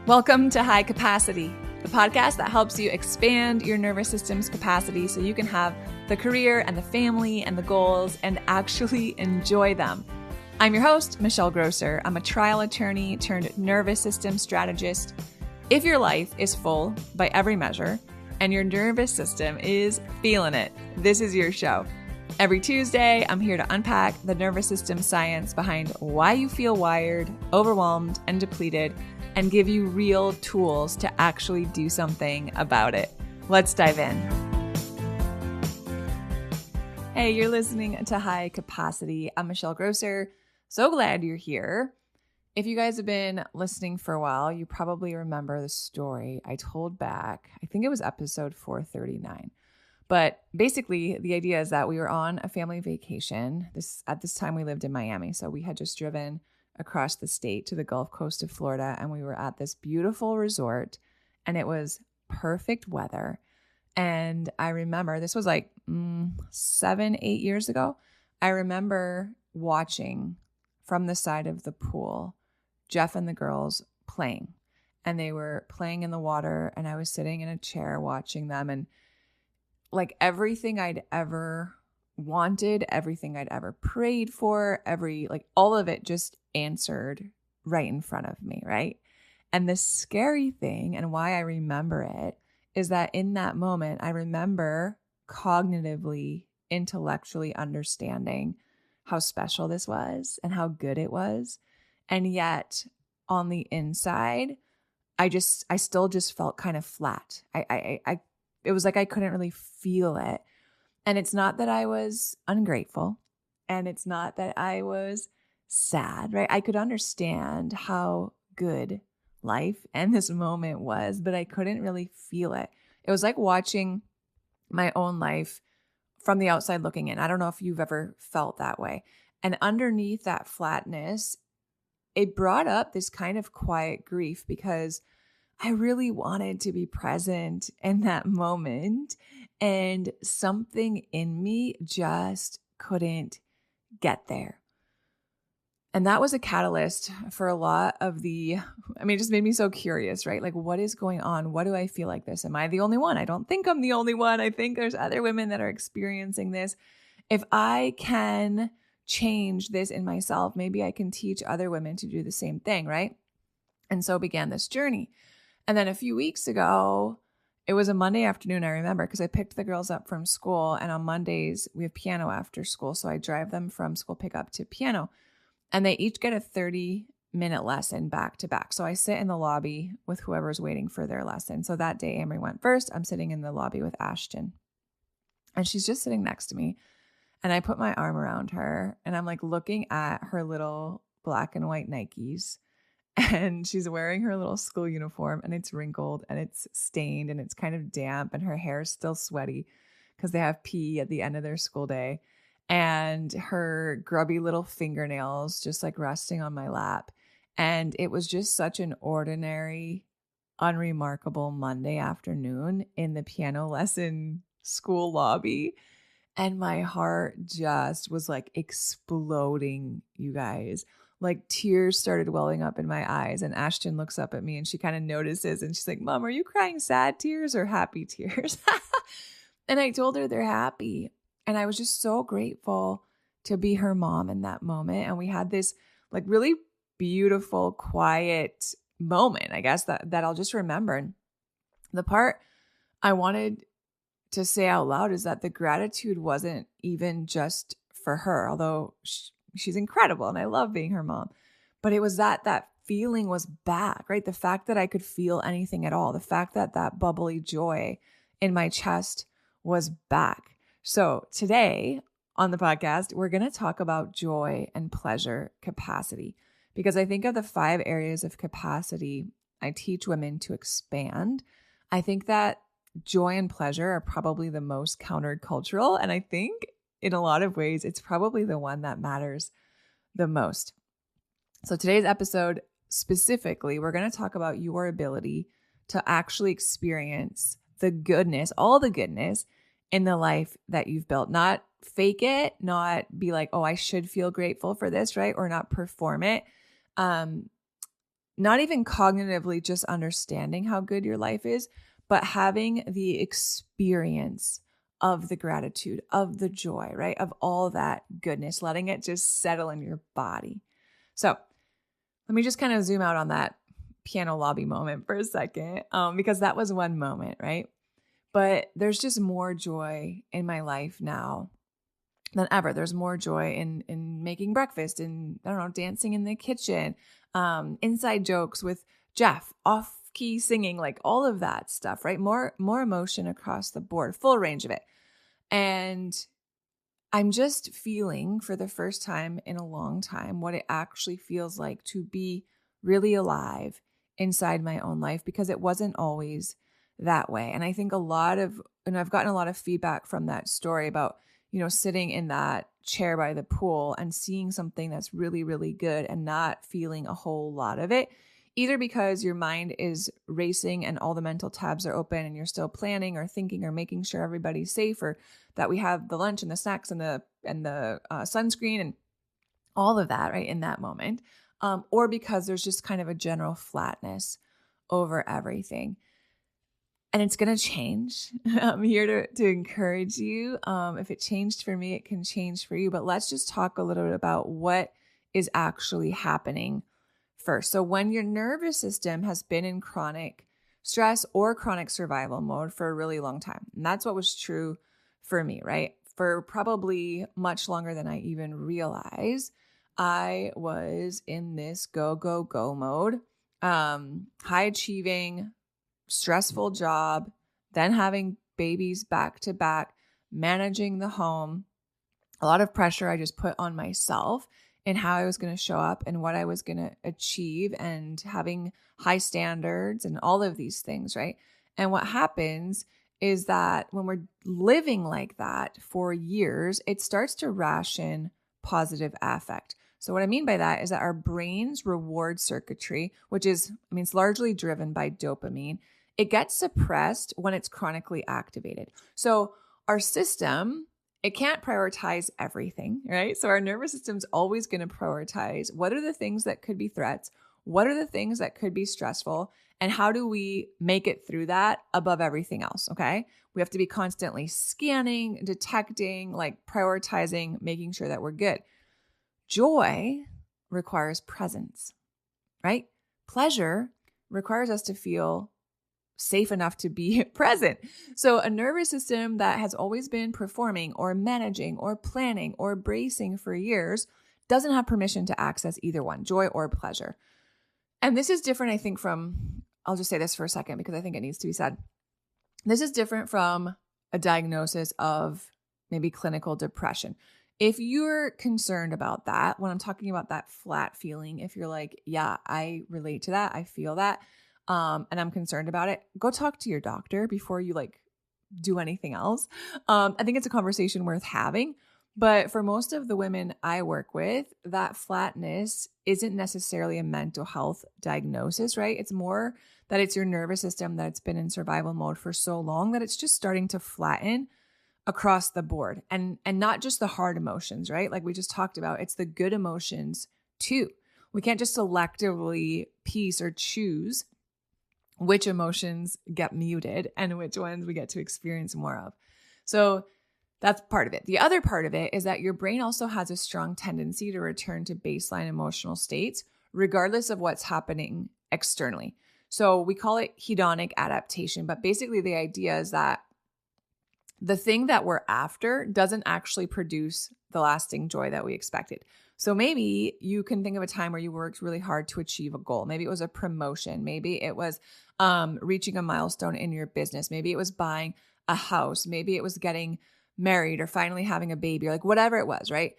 Welcome to High Capacity, the podcast that helps you expand your nervous system's capacity so you can have the career and the family and the goals and actually enjoy them. I'm your host, Michelle Grosser. I'm a trial attorney turned nervous system strategist. If your life is full by every measure and your nervous system is feeling it, this is your show. Every Tuesday, I'm here to unpack the nervous system science behind why you feel wired, overwhelmed, and depleted, and give you real tools to actually do something about it. Let's dive in. Hey, you're listening to High Capacity. I'm Michelle Grosser. So glad you're here. If you guys have been listening for a while, you probably remember the story I told back. I think it was episode 439. But basically, the idea is that we were on a family vacation. At this time, we lived in Miami. So we had just driven across the state to the Gulf Coast of Florida, and we were at this beautiful resort, and it was perfect weather. And I remember, this was like 7-8 years ago, I remember watching from the side of the pool, Jeff and the girls playing, and they were playing in the water, and I was sitting in a chair watching them, and like everything I'd ever wanted, everything I'd ever prayed for, all of it just answered right in front of me, right? And the scary thing, and why I remember it, is that in that moment, I remember cognitively, intellectually understanding how special this was and how good it was. And yet on the inside, I still just felt kind of flat. It was like I couldn't really feel it. And it's not that I was ungrateful, and it's not that I was sad, right? I could understand how good life and this moment was, but I couldn't really feel it. It was like watching my own life from the outside looking in. I don't know if you've ever felt that way. And underneath that flatness, it brought up this kind of quiet grief because I really wanted to be present in that moment, and something in me just couldn't get there. And that was a catalyst for a lot of it just made me so curious, right? Like, what is going on? What do I feel like this? Am I the only one? I don't think I'm the only one. I think there's other women that are experiencing this. If I can change this in myself, maybe I can teach other women to do the same thing, right? And so began this journey. And then a few weeks ago, it was a Monday afternoon, I remember, because I picked the girls up from school. And on Mondays, we have piano after school. So I drive them from school pickup to piano. And they each get a 30-minute lesson back to back. So I sit in the lobby with whoever's waiting for their lesson. So that day, Amory went first. I'm sitting in the lobby with Ashton. And she's just sitting next to me. And I put my arm around her. And I'm like looking at her little black and white Nikes. And she's wearing her little school uniform, and it's wrinkled and it's stained and it's kind of damp, and her hair is still sweaty because they have PE at the end of their school day. And her grubby little fingernails just like resting on my lap. And it was just such an ordinary, unremarkable Monday afternoon in the piano lesson school lobby. And my heart just was like exploding, you guys. Like tears started welling up in my eyes, and Ashton looks up at me and she kind of notices, and she's like, "Mom, are you crying sad tears or happy tears?" And I told her they're happy. And I was just so grateful to be her mom in that moment. And we had this like really beautiful, quiet moment, I guess, that I'll just remember. And the part I wanted to say out loud is that the gratitude wasn't even just for her, although she's incredible and I love being her mom. But it was that feeling was back, right? The fact that I could feel anything at all, the fact that bubbly joy in my chest was back. So today on the podcast, we're going to talk about joy and pleasure capacity, because I think of the 5 areas of capacity I teach women to expand. I think that joy and pleasure are probably the most countercultural. And I think in a lot of ways, it's probably the one that matters the most. So today's episode specifically, we're going to talk about your ability to actually experience the goodness, all the goodness in the life that you've built. Not fake it, not be like, oh, I should feel grateful for this, right? Or not perform it. not even cognitively just understanding how good your life is, but having the experience of the gratitude, of the joy, right? Of all that goodness, letting it just settle in your body. So let me just kind of zoom out on that piano lobby moment for a second, because that was one moment, right? But there's just more joy in my life now than ever. There's more joy in making breakfast and, I don't know, dancing in the kitchen, inside jokes with Jeff, off key singing, like all of that stuff, right? More emotion across the board, full range of it. And I'm just feeling for the first time in a long time what it actually feels like to be really alive inside my own life, because it wasn't always that way. And I think and I've gotten a lot of feedback from that story about, sitting in that chair by the pool and seeing something that's really, really good and not feeling a whole lot of it, either because your mind is racing and all the mental tabs are open and you're still planning or thinking or making sure everybody's safe, or that we have the lunch and the snacks and the sunscreen and all of that right in that moment, or because there's just kind of a general flatness over everything. And it's going to change. I'm here to encourage you. If it changed for me, it can change for you. But let's just talk a little bit about what is actually happening first. So when your nervous system has been in chronic stress or chronic survival mode for a really long time, and that's what was true for me, right? For probably much longer than I even realized, I was in this go, go, go mode, high achieving, stressful job, then having babies back to back, managing the home, a lot of pressure I just put on myself and how I was going to show up and what I was going to achieve, and having high standards and all of these things, right? And what happens is that when we're living like that for years, it starts to ration positive affect. So what I mean by that is that our brain's reward circuitry, which is, it's largely driven by dopamine, it gets suppressed when it's chronically activated. So our system, it can't prioritize everything, right? So our nervous system's always going to prioritize what are the things that could be threats, what are the things that could be stressful, and how do we make it through that above everything else, okay? We have to be constantly scanning, detecting, like prioritizing, making sure that we're good. Joy requires presence, right? Pleasure requires us to feel safe enough to be present. So a nervous system that has always been performing or managing or planning or bracing for years doesn't have permission to access either one, joy or pleasure. And this is different, I think, I'll just say this for a second because I think it needs to be said. This is different from a diagnosis of maybe clinical depression. If you're concerned about that, when I'm talking about that flat feeling, if you're like, yeah, I relate to that, I feel that, and I'm concerned about it, go talk to your doctor before you do anything else. I think it's a conversation worth having. But for most of the women I work with, that flatness isn't necessarily a mental health diagnosis, right? It's more that it's your nervous system that's been in survival mode for so long that it's just starting to flatten across the board. And not just the hard emotions, right? Like we just talked about, it's the good emotions too. We can't just selectively piece or choose which emotions get muted and which ones we get to experience more of. So that's part of it. The other part of it is that your brain also has a strong tendency to return to baseline emotional states, regardless of what's happening externally. So we call it hedonic adaptation, but basically the idea is that the thing that we're after doesn't actually produce the lasting joy that we expected. So maybe you can think of a time where you worked really hard to achieve a goal. Maybe it was a promotion. Maybe it was reaching a milestone in your business. Maybe it was buying a house. Maybe it was getting married or finally having a baby, or like whatever it was, right?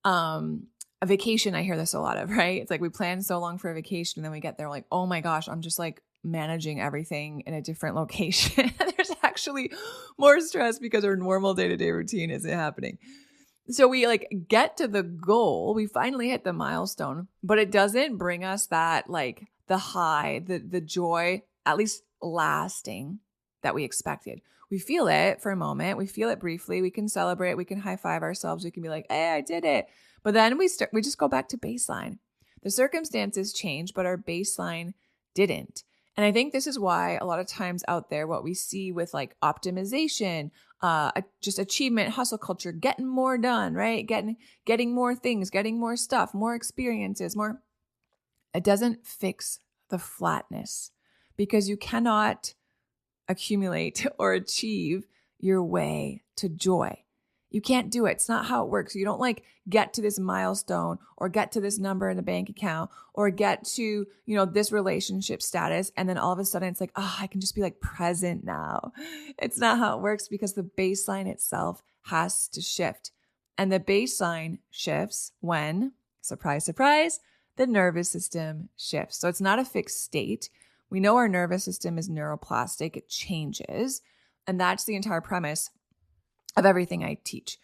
A vacation, I hear this a lot of, right? It's like we plan so long for a vacation and then we get there like, oh my gosh, I'm just like managing everything in a different location. There's actually more stress because our normal day-to-day routine isn't happening. So we get to the goal, we finally hit the milestone, but it doesn't bring us that the high, the joy, at least lasting, that we expected. We feel it for a moment. We feel it briefly. We can celebrate. We can high five ourselves. We can be like, hey, I did it. But then we just go back to baseline. The circumstances changed, but our baseline didn't. And I think this is why a lot of times out there, what we see with like optimization, just achievement, hustle culture, getting more done, right? Getting more things, getting more stuff, more experiences, it doesn't fix the flatness, because you cannot accumulate or achieve your way to joy. You can't do it. It's not how it works. You don't like get to this milestone or get to this number in the bank account or get to, this relationship status. And then all of a sudden it's like, I can just be like present now. It's not how it works, because the baseline itself has to shift. And the baseline shifts when, surprise, surprise, the nervous system shifts. So it's not a fixed state. We know our nervous system is neuroplastic. It changes. And that's the entire premise of everything I teach.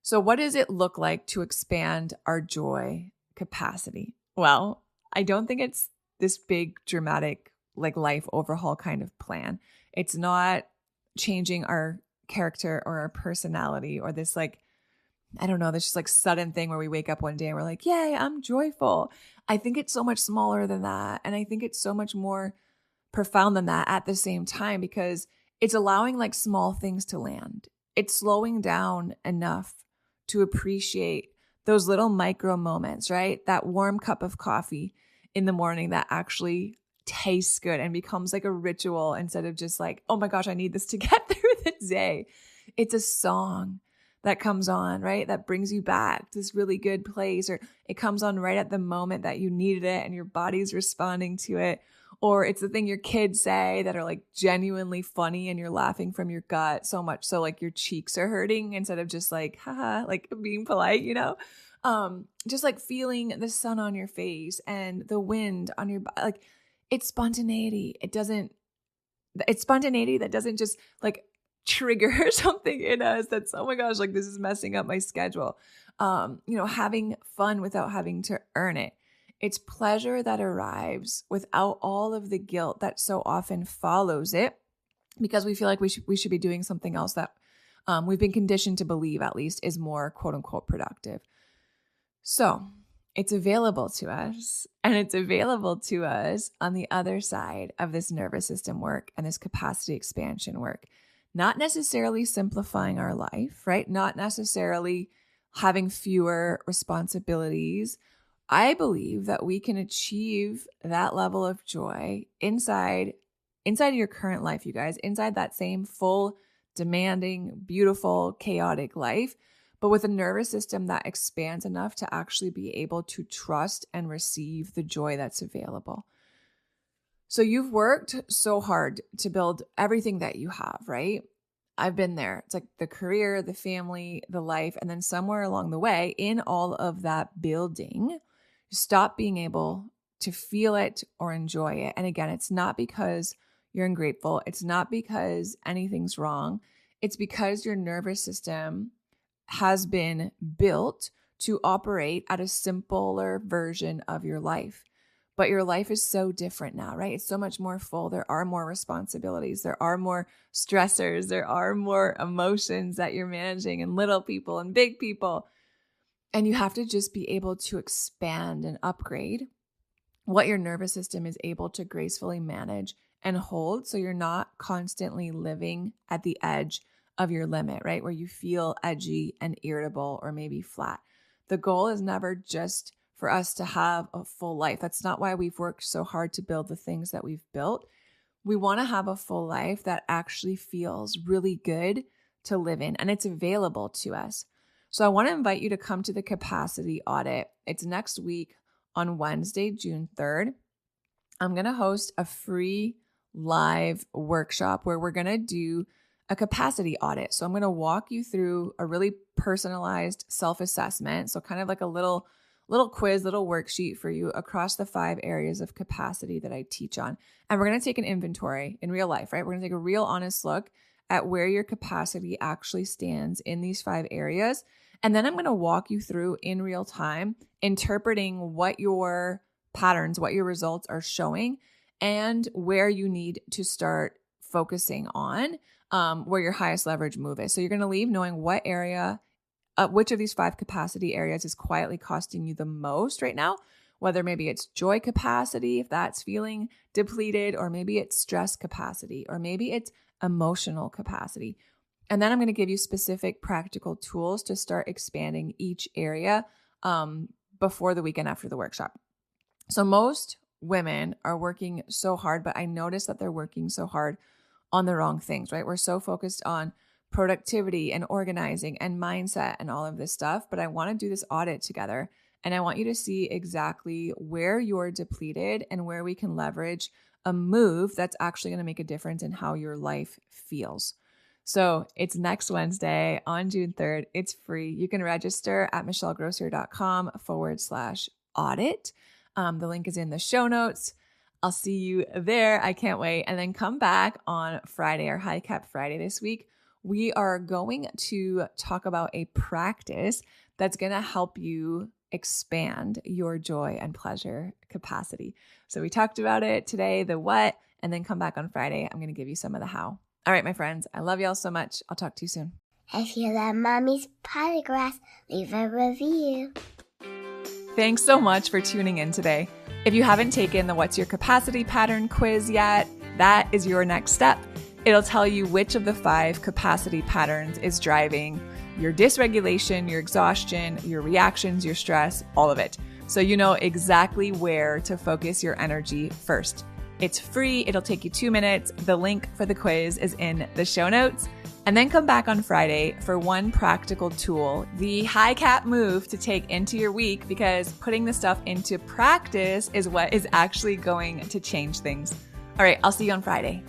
So what does it look like to expand our joy capacity? Well, I don't think it's this big, dramatic, like life overhaul kind of plan. It's not changing our character or our personality or this like, I don't know, this just like sudden thing where we wake up one day and we're like, yay, I'm joyful. I think it's so much smaller than that. And I think it's so much more profound than that at the same time, because it's allowing like small things to land. It's slowing down enough to appreciate those little micro moments, right? That warm cup of coffee in the morning that actually tastes good and becomes like a ritual instead of just like, oh my gosh, I need this to get through the day. It's a song that comes on, right? That brings you back to this really good place, or it comes on right at the moment that you needed it and your body's responding to it. Or it's the thing your kids say that are like genuinely funny and you're laughing from your gut so much so like your cheeks are hurting instead of just like, haha, like being polite, just like feeling the sun on your face and the wind on your body. Like it's spontaneity. It's spontaneity that doesn't just like trigger something in us that's, oh my gosh, like this is messing up my schedule. Having fun without having to earn it. It's pleasure that arrives without all of the guilt that so often follows it, because we feel like we should be doing something else that we've been conditioned to believe, at least, is more quote unquote productive. So it's available to us, and it's available to us on the other side of this nervous system work and this capacity expansion work. Not necessarily simplifying our life, right? Not necessarily having fewer responsibilities. I believe that we can achieve that level of joy inside of your current life, you guys, inside that same full, demanding, beautiful, chaotic life, but with a nervous system that expands enough to actually be able to trust and receive the joy that's available. So you've worked so hard to build everything that you have, right? I've been there. It's like the career, the family, the life, and then somewhere along the way in all of that building, you stop being able to feel it or enjoy it. And again, it's not because you're ungrateful. It's not because anything's wrong. It's because your nervous system has been built to operate at a simpler version of your life. But your life is so different now, right? It's so much more full. There are more responsibilities. There are more stressors. There are more emotions that you're managing, and little people and big people. And you have to just be able to expand and upgrade what your nervous system is able to gracefully manage and hold, so you're not constantly living at the edge of your limit, right? Where you feel edgy and irritable or maybe flat. The goal is never just for us to have a full life. That's not why we've worked so hard to build the things that we've built. We want to have a full life that actually feels really good to live in, and it's available to us. So I want to invite you to come to the capacity audit. It's next week on Wednesday, June 3rd. I'm going to host a free live workshop where we're going to do a capacity audit. So I'm going to walk you through a really personalized self-assessment. So kind of like a little quiz, little worksheet for you across the 5 areas of capacity that I teach on. And we're going to take an inventory in real life, right? We're going to take a real honest look at where your capacity actually stands in these 5 areas. And then I'm going to walk you through in real time, interpreting what your patterns, what your results are showing, and where you need to start focusing on, where your highest leverage move is. So you're going to leave knowing what area, which of these 5 capacity areas is quietly costing you the most right now, whether maybe it's joy capacity, if that's feeling depleted, or maybe it's stress capacity, or maybe it's emotional capacity. And then I'm going to give you specific practical tools to start expanding each area before the weekend after the workshop. So most women are working so hard, but I notice that they're working so hard on the wrong things, right? We're so focused on productivity and organizing and mindset and all of this stuff, but I want to do this audit together. And I want you to see exactly where you're depleted and where we can leverage a move that's actually going to make a difference in how your life feels. So it's next Wednesday on June 3rd. It's free. You can register at michellegrosser.com/audit. The link is in the show notes. I'll see you there. I can't wait. And then come back on Friday, our High Cap Friday this week. We are going to talk about a practice that's going to help you expand your joy and pleasure capacity. So we talked about it today, the what, and then come back on Friday. I'm going to give you some of the how. All right, my friends, I love y'all so much. I'll talk to you soon. If you love Mommy's Podcast, leave a review. Thanks so much for tuning in today. If you haven't taken the What's Your Capacity Pattern quiz yet, that is your next step. It'll tell you which of the 5 capacity patterns is driving your dysregulation, your exhaustion, your reactions, your stress, all of it. So you know exactly where to focus your energy first. It's free. It'll take you 2 minutes. The link for the quiz is in the show notes. And then come back on Friday for one practical tool, the high cap move to take into your week, because putting this stuff into practice is what is actually going to change things. All right, I'll see you on Friday.